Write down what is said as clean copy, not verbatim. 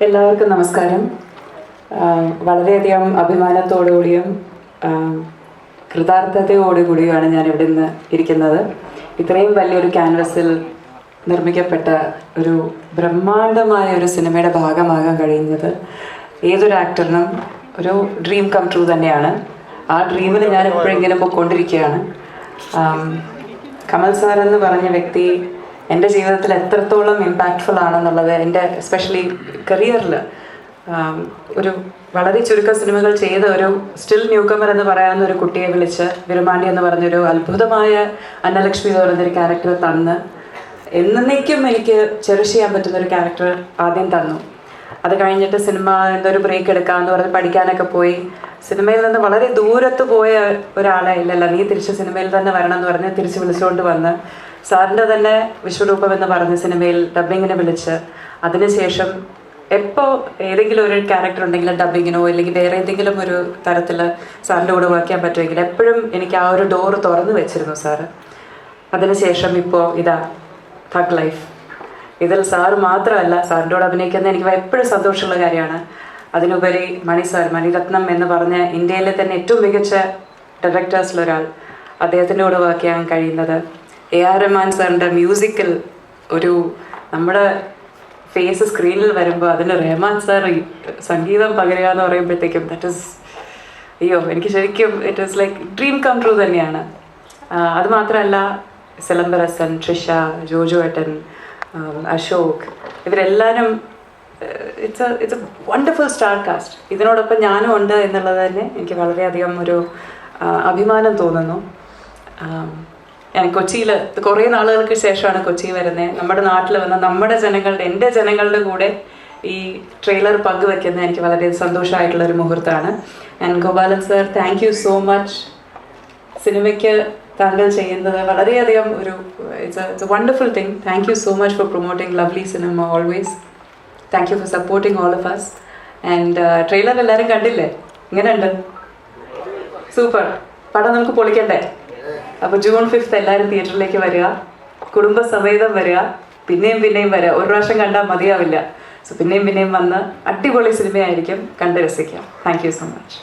എല്ലാവർക്കും നമസ്കാരം. വളരെയധികം അഭിമാനത്തോടുകൂടിയും കൃതാർത്ഥതയോടുകൂടിയുമാണ് ഞാൻ ഇവിടെ നിന്ന് ഇരിക്കുന്നത്. ഇത്രയും വലിയൊരു ക്യാൻവസിൽ നിർമ്മിക്കപ്പെട്ട ഒരു ബ്രഹ്മാണ്ഡമായ ഒരു സിനിമയുടെ ഭാഗമാകാൻ കഴിയുന്നത് ഏതൊരു ആക്ടറിനും ഒരു ഡ്രീം കം ട്രൂ തന്നെയാണ്. ആ ഡ്രീമിൽ ഞാൻ എപ്പോഴെങ്കിലും പോയിക്കൊണ്ടിരിക്കുകയാണ്. കമൽ സാർ എന്ന് പറഞ്ഞ വ്യക്തി എൻ്റെ ജീവിതത്തിൽ എത്രത്തോളം ഇമ്പാക്റ്റ്ഫുൾ ആണെന്നുള്ളത്, എൻ്റെ എസ്പെഷ്യലി കരിയറിൽ ഒരു വളരെ ചുരുക്കം സിനിമകൾ ചെയ്ത ഒരു സ്റ്റിൽ ന്യൂ കമർ എന്ന് പറയാവുന്ന ഒരു കുട്ടിയെ വിളിച്ച് വിരുമാണ്ടി എന്ന് പറഞ്ഞൊരു അത്ഭുതമായ അന്നലക്ഷ്മി എന്ന് പറയുന്നൊരു ക്യാരക്ടർ തന്ന് എന്നേക്കും എനിക്ക് ചെറിഷ് ചെയ്യാൻ പറ്റുന്നൊരു ക്യാരക്ടർ ആദ്യം തന്നു. അത് കഴിഞ്ഞിട്ട് സിനിമ എന്തൊരു ബ്രേക്ക് എടുക്കാമെന്ന് പറഞ്ഞ് പഠിക്കാനൊക്കെ പോയി സിനിമയിൽ നിന്ന് വളരെ ദൂരത്ത് പോയ ഒരാളെ ഇല്ലല്ല, നീ തിരിച്ച് സിനിമയിൽ തന്നെ വരണം എന്ന് പറഞ്ഞ് തിരിച്ച് വിളിച്ചുകൊണ്ട് വന്ന് സാറിൻ്റെ തന്നെ വിശ്വരൂപം എന്ന് പറഞ്ഞ സിനിമയിൽ ഡബ്ബിങ്ങിനെ വിളിച്ച് അതിനുശേഷം എപ്പോൾ ഏതെങ്കിലും ഒരു ക്യാരക്ടർ ഉണ്ടെങ്കിൽ ഡബ്ബിങ്ങിനോ അല്ലെങ്കിൽ വേറെ ഏതെങ്കിലും ഒരു തരത്തിൽ സാറിൻ്റെ കൂടെ വർക്ക് ചെയ്യാൻ പറ്റുമെങ്കിൽ എപ്പോഴും എനിക്ക് ആ ഒരു ഡോറ് തുറന്നു വെച്ചിരുന്നു സാറ്. അതിനുശേഷം ഇപ്പോൾ ഇതാ തഗ് ലൈഫ്. ഇതിൽ സാറ് മാത്രമല്ല, സാറിൻ്റെ കൂടെ അഭിനയിക്കുന്നത് എനിക്ക് എപ്പോഴും സന്തോഷമുള്ള കാര്യമാണ്. അതിനുപരി മണി സാർ, മണിരത്നം എന്ന് പറഞ്ഞ ഇന്ത്യയിലെ തന്നെ ഏറ്റവും മികച്ച ഡയറക്ടേഴ്സിലൊരാൾ, അദ്ദേഹത്തിൻ്റെ കൂടെ വർക്ക് ചെയ്യാൻ കഴിയുന്നത്, AR റഹ്മാൻ സാറിൻ്റെ മ്യൂസിക്കിൽ ഒരു നമ്മുടെ ഫേസ് സ്ക്രീനിൽ വരുമ്പോൾ അതിന് റഹ്മാൻ സാർ സംഗീതം പകരുക എന്ന് പറയുമ്പോഴത്തേക്കും എനിക്ക് ശരിക്കും it is like dream come true തന്നെയാണ്. അതുമാത്രമല്ല സിലംബരസൻ, ട്രിഷ, ജോജോ ഏട്ടൻ, അശോക്, ഇവരെല്ലാവരും it's a wonderful star cast. ഇതിനോടൊപ്പം ഞാനും ഉണ്ട് എന്നുള്ളത് തന്നെ എനിക്ക് വളരെയധികം ഒരു അഭിമാനം തോന്നുന്നു. ഞാൻ കൊച്ചിയിൽ കുറേ നാളുകൾക്ക് ശേഷമാണ് കൊച്ചി വരുന്നത്. നമ്മുടെ നാട്ടിൽ വന്ന നമ്മുടെ എൻ്റെ ജനങ്ങളുടെ കൂടെ ഈ ട്രെയിലർ പങ്കുവെക്കുന്നത് എനിക്ക് വളരെ സന്തോഷമായിട്ടുള്ളൊരു മുഹൂർത്തമാണ്. ഞാൻ Gopalan sir, thank you so much. സിനിമയ്ക്ക് താങ്കൾ ചെയ്യുന്നത് വളരെയധികം ഒരു it's a wonderful thing. Thank you so much for promoting lovely cinema always. Thank you for supporting all of us. And trailer എല്ലാവരും കണ്ടില്ലേ? ഇങ്ങനെയുണ്ട്, സൂപ്പർ പടം. നമുക്ക് പൊളിക്കണ്ടേ? അപ്പോൾ June 5 എല്ലാവരും തിയേറ്ററിലേക്ക് വരിക, കുടുംബസമേതം വരിക, പിന്നെയും വരിക. ഒരു പ്രാവശ്യം കണ്ടാൽ മതിയാവില്ല. സോ പിന്നെയും വന്ന് അടിപൊളി സിനിമയായിരിക്കും, കണ്ട് രസിക്കാം. Thank you so much.